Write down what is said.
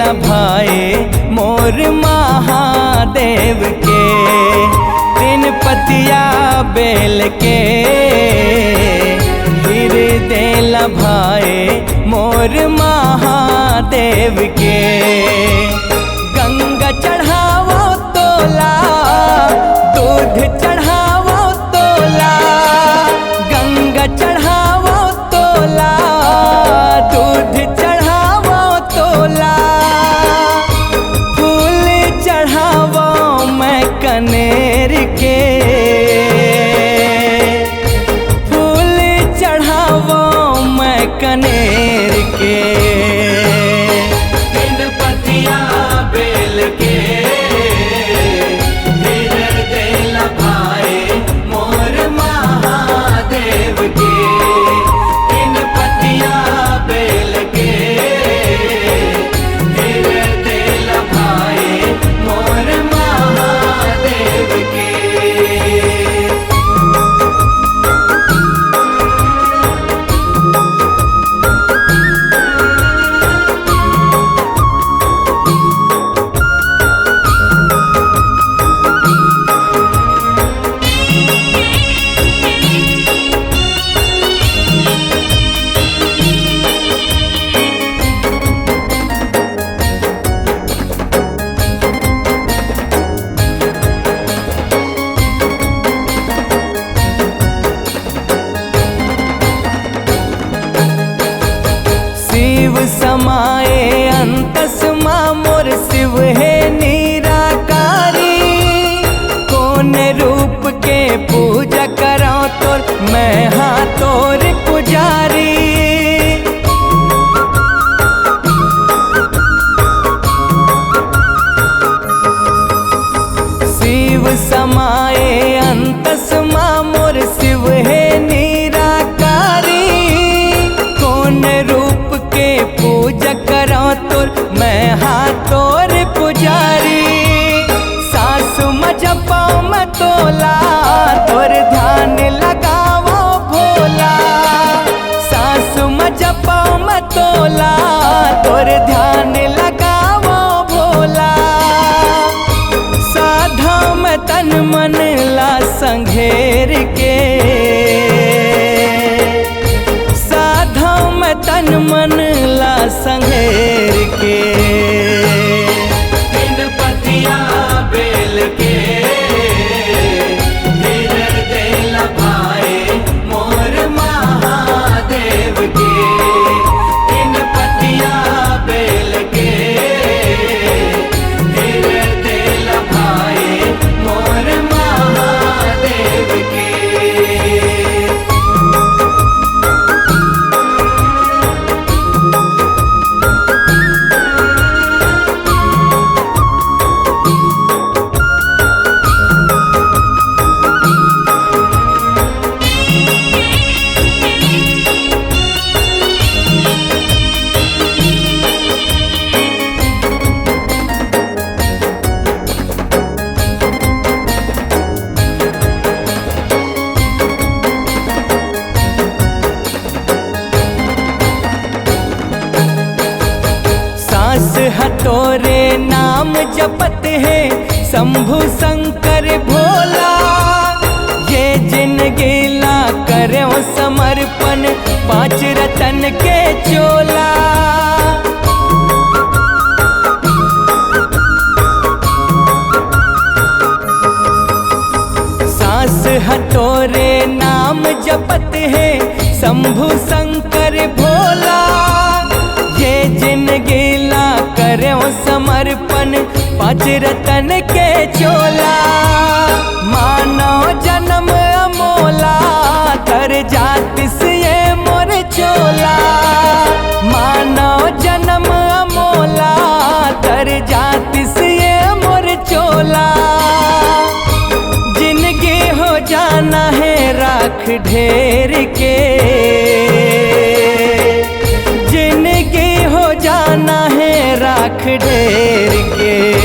देला भाई मोर महादेव के। तीन पतिया बेल के फिर देला भाई मोर महादेव के। गंगा चढ़ावो तोला दूध चढ़ावो तोला, गंगा चढ़ावो तोला दूध चढ़ावो तोला। फूल चढ़ावो मैं कनेर के, फूल चढ़ावो मैं कनेर के। तीन पतिया बेल के फिर देला भाई मोर महादेव के। तीन पतिया बेल के फिर देला भाई मोर महादेव के। शिव समाए अंतस्मा मोर शिव है निराकारी। कौन रूप के पूजा करो तोर मैं हाँ तोर पुजारी। शिव समाए अंतस्मा मोर शिव है निराकारी। कौन रूप के पूजा करो तोर मैं हाँ तोर पुजारी। सासु मजपाओ मैं तोला तोर ध्यान लगावो भोला। सासु मजपाओ मैं तोला तोर ध्यान लगावो भोला। साधा मैं तन मन ला संघेर के, साधा मैं तन मन ला संघेर के। तीन पतिया बेल के फिर देला भाई मोर महादेव के। तीन पतिया बेल के फिर देला भाई मोर महादेव के। सांस हतोरे नाम जपत है शंभु शंकर भोला। ये जिंदगी ला करे समर्पण पांच रतन के चोला। सांस हतोरे नाम जपत है शंभु शंकर भोला। ये जिंदगी ला करे समर्पण पांच रतन के चोला। मानव जन्म अमोला तर जाति से ये मोर चोला। मानव जन्म अमोला तर जाति से ये मोर चोला। जिंदगी हो जाना है राख ढेर के, जिंदगी हो जाना है राख ढेर के।